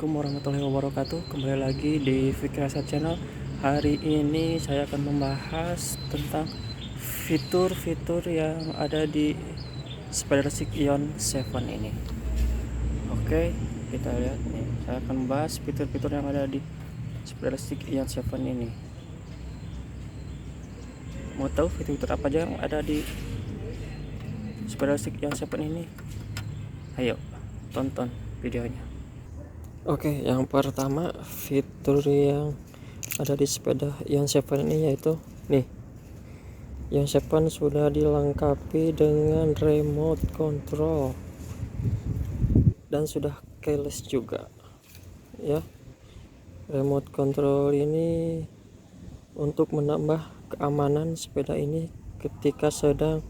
Assalamualaikum warahmatullahi wabarakatuh. Kembali lagi di Fikrasa Channel. Hari ini saya akan membahas tentang fitur-fitur yang ada di Spiderstick Ion 7 ini. Oke, kita lihat nih. Saya akan membahas fitur-fitur yang ada di Spiderstick Ion 7 ini. Mau tahu fitur-fitur apa aja yang ada di Spiderstick Ion 7 ini? Ayo tonton videonya. Oke, yang pertama fitur yang ada di sepeda Ion 7 ini yaitu nih. Ion 7 sudah dilengkapi dengan remote control dan sudah keyless juga. Ya. Remote control ini untuk menambah keamanan sepeda ini ketika sedang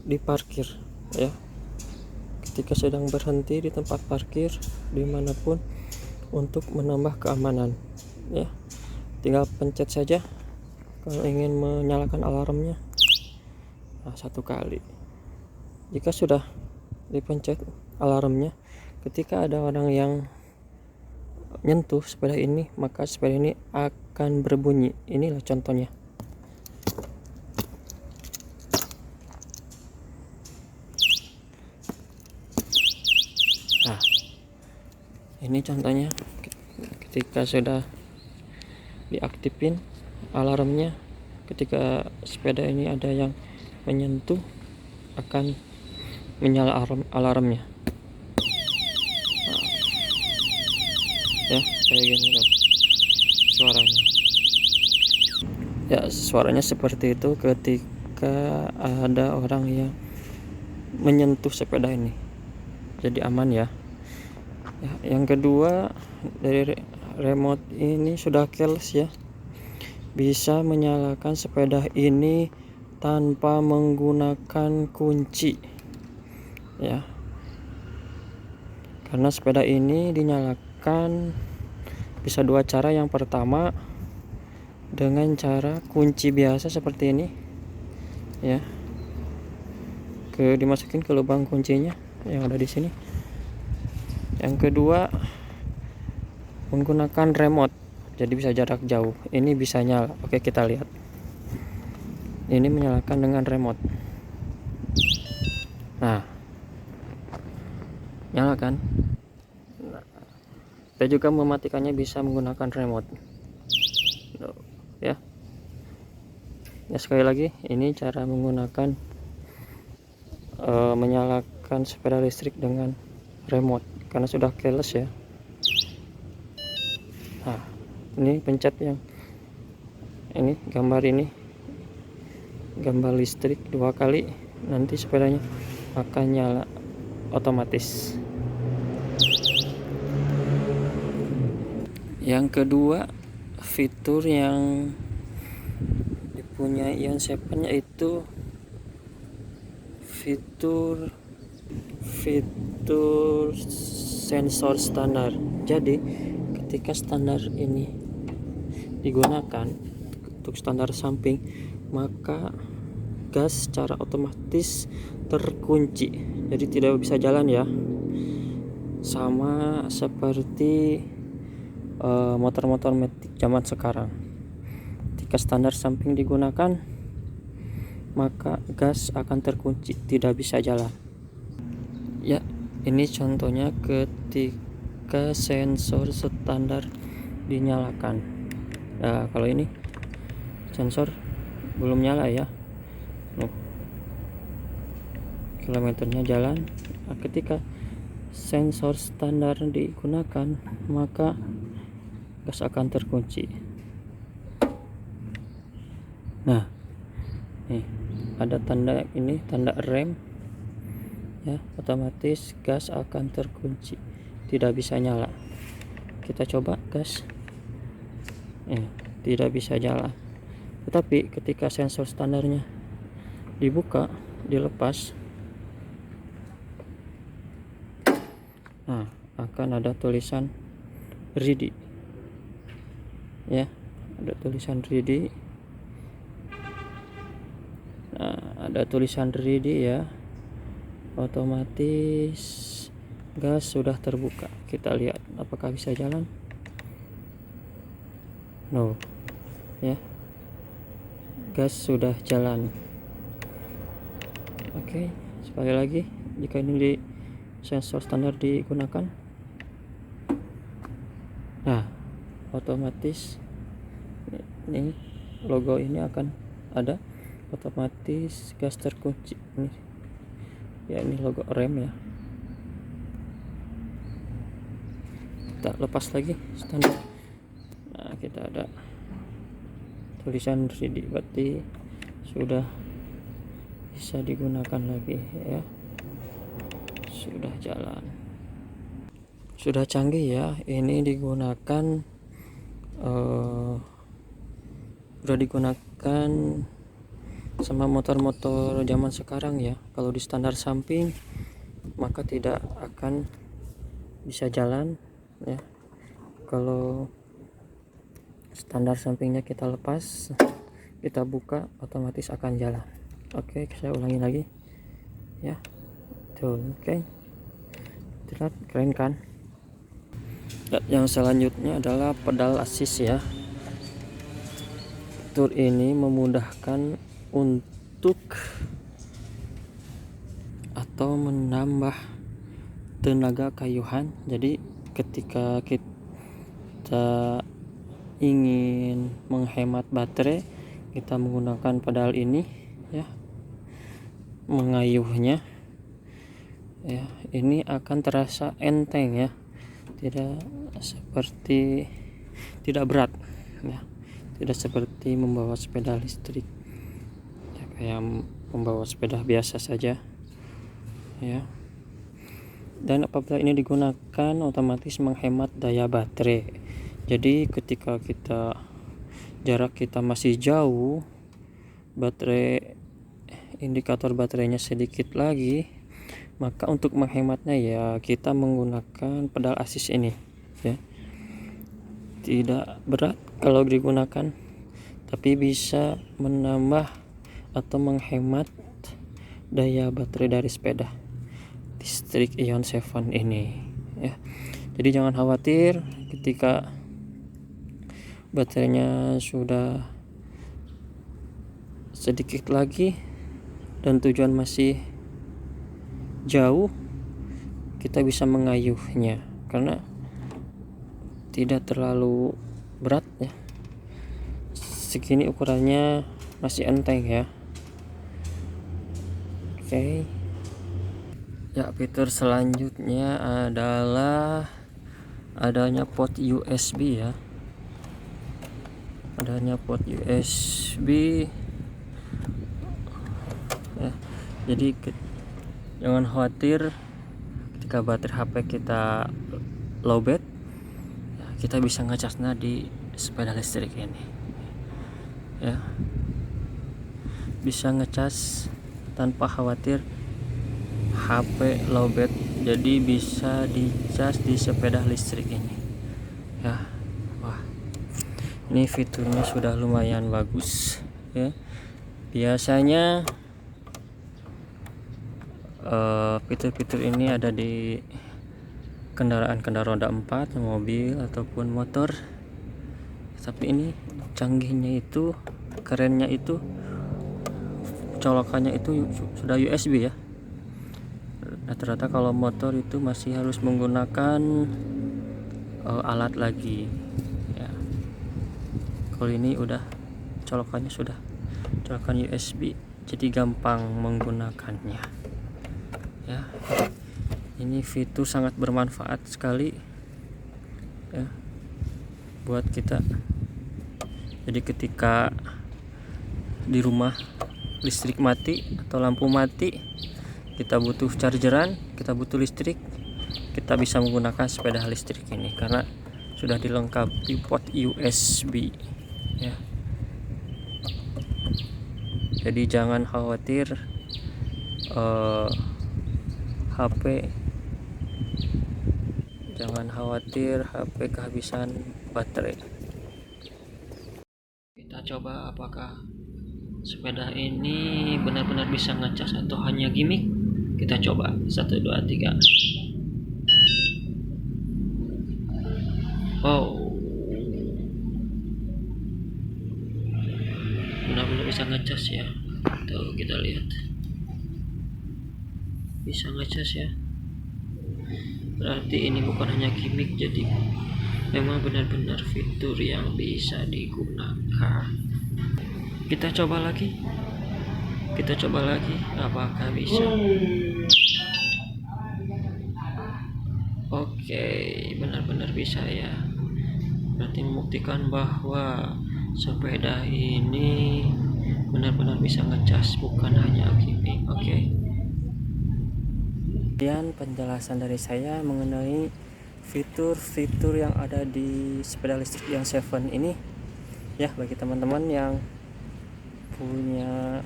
diparkir, ya. Ketika sedang berhenti di tempat parkir dimanapun untuk menambah keamanan, ya. Tinggal pencet saja kalau ingin menyalakan alarmnya. Nah, 1 kali. Jika sudah dipencet alarmnya, ketika ada orang yang menyentuh sepeda ini, maka sepeda ini akan berbunyi. Inilah contohnya. Nah, ini contohnya ketika sudah diaktifin alarmnya, ketika sepeda ini ada yang menyentuh akan menyala alarmnya. Nah, ya kayak gini loh suaranya. Ya, suaranya seperti itu ketika ada orang yang menyentuh sepeda ini. Jadi aman ya. Yang kedua, dari remote ini sudah keyless ya. Bisa menyalakan sepeda ini tanpa menggunakan kunci. Ya. Karena sepeda ini dinyalakan bisa 2 cara. Yang pertama dengan cara kunci biasa seperti ini. Ya. Dimasukin ke lubang kuncinya yang ada di sini. Yang kedua menggunakan remote, jadi bisa jarak jauh. Ini bisa nyala. Oke, kita lihat. Ini menyalakan dengan remote. Nah, nyala kan? Nah, kita juga mematikannya bisa menggunakan remote. Ya. Ya, sekali lagi ini cara menggunakan menyalakan sepeda listrik dengan remote karena sudah keyless ya. Nah, ini pencet yang ini gambar listrik 2 kali, nanti sepedanya akan nyala otomatis. Yang kedua, fitur yang dipunyai Ion 7 yaitu fitur sensor standar. Jadi ketika standar ini digunakan untuk standar samping, maka gas secara otomatis terkunci, jadi tidak bisa jalan ya. Sama seperti motor-motor matic zaman sekarang. Ketika standar samping digunakan, maka gas akan terkunci, tidak bisa jalan. Ya, ini contohnya ketika sensor standar dinyalakan. Nah, kalau ini sensor belum nyala ya. Kilometernya jalan. Nah, ketika sensor standar digunakan, maka gas akan terkunci. Nah, nih ada tanda ini, tanda rem ya, otomatis gas akan terkunci, tidak bisa nyala. Kita coba gas, tidak bisa jalan. Tetapi ketika sensor standarnya dibuka, dilepas, nah akan ada tulisan ready ya, ada tulisan ready. Nah, ada tulisan ready ya, otomatis gas sudah terbuka. Kita kita lihat apakah bisa jalan. No, ya, gas sudah jalan. Oke, sekali lagi, jika ini di sensor standar digunakan, nah otomatis ini logo ini akan ada, otomatis gas terkunci ini ya, ini logo rem ya. Kita lepas lagi standar. Nah, kita ada tulisan ready, berarti sudah bisa digunakan lagi ya, sudah jalan, sudah canggih ya. Ini digunakan sudah digunakan sama motor-motor zaman sekarang ya. Kalau di standar samping maka tidak akan bisa jalan ya. Kalau standar sampingnya kita lepas, kita buka, otomatis akan jalan. Oke, saya ulangi lagi ya. Tuh, oke, lihat keren kan. Dan yang selanjutnya adalah pedal assist ya. Fitur ini memudahkan untuk atau menambah tenaga kayuhan. Jadi ketika kita ingin menghemat baterai, kita menggunakan pedal ini ya, mengayuhnya ya, ini akan terasa enteng ya, tidak berat ya, tidak seperti membawa sepeda listrik ya, kayak membawa sepeda biasa saja ya. Dan apabila ini digunakan, otomatis menghemat daya baterai. Jadi ketika jarak kita masih jauh, indikator baterainya sedikit lagi, maka untuk menghematnya ya kita menggunakan pedal assist ini ya. Tidak berat kalau digunakan, tapi bisa menambah atau menghemat daya baterai dari sepeda listrik Ion 7 ini ya. Jadi jangan khawatir ketika baterainya sudah sedikit lagi dan tujuan masih jauh, kita bisa mengayuhnya karena tidak terlalu berat ya. Segini ukurannya masih enteng ya. Oke. Ya, fitur selanjutnya adalah adanya port USB ya. Adanya port USB ya. Jadi jangan khawatir ketika baterai HP kita lowbat ya, kita bisa ngecasnya di sepeda listrik ini ya. Bisa ngecas tanpa khawatir HP lowbat, jadi bisa dicas di sepeda listrik ini ya. Wah, ini fiturnya sudah lumayan bagus ya. Biasanya fitur-fitur ini ada di kendaraan roda 4, mobil ataupun motor. Tapi ini canggihnya itu, kerennya itu, colokannya itu sudah USB ya. Rata-rata kalau motor itu masih harus menggunakan alat lagi ya. Kalau ini udah colokannya sudah colokan USB, jadi gampang menggunakannya ya. Ini fitur sangat bermanfaat sekali ya buat kita. Jadi ketika di rumah listrik mati atau lampu mati, kita butuh chargeran, kita butuh listrik, kita bisa menggunakan sepeda listrik ini karena sudah dilengkapi port USB ya. Jadi jangan khawatir HP kehabisan baterai. Kita coba apakah sepeda ini benar-benar bisa ngecas atau hanya gimmick. Kita coba 1, 2, 3. Oh, benar-benar bisa ngecas ya. Tuh kita lihat, bisa ngecas ya. Berarti ini bukan hanya gimmick, jadi memang benar-benar fitur yang bisa digunakan. Kita coba lagi, apakah bisa. Oke, benar-benar bisa ya. Berarti membuktikan bahwa sepeda ini benar-benar bisa ngecas, bukan hanya gimmick. Oke. Kemudian penjelasan dari saya mengenai fitur-fitur yang ada di sepeda listrik yang 7 ini ya, bagi teman-teman yang punya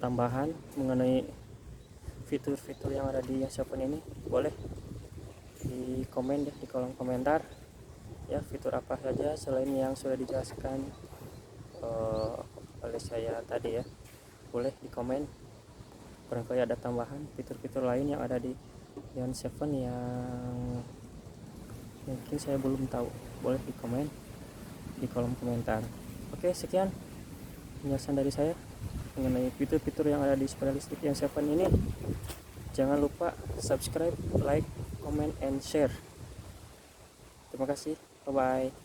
tambahan mengenai fitur-fitur yang ada di yang 7 ini, boleh di komen ya, di kolom komentar ya, fitur apa saja selain yang sudah dijelaskan oleh saya tadi ya. Boleh di komen, barangkali ada tambahan fitur-fitur lain yang ada di Ion 7 yang mungkin saya belum tahu. Boleh di komen di kolom komentar. Oke, sekian penjelasan dari saya mengenai fitur-fitur yang ada di sepeda listrik yang 7 ini. Jangan lupa subscribe, like, comment, and share. Terima kasih. Bye bye.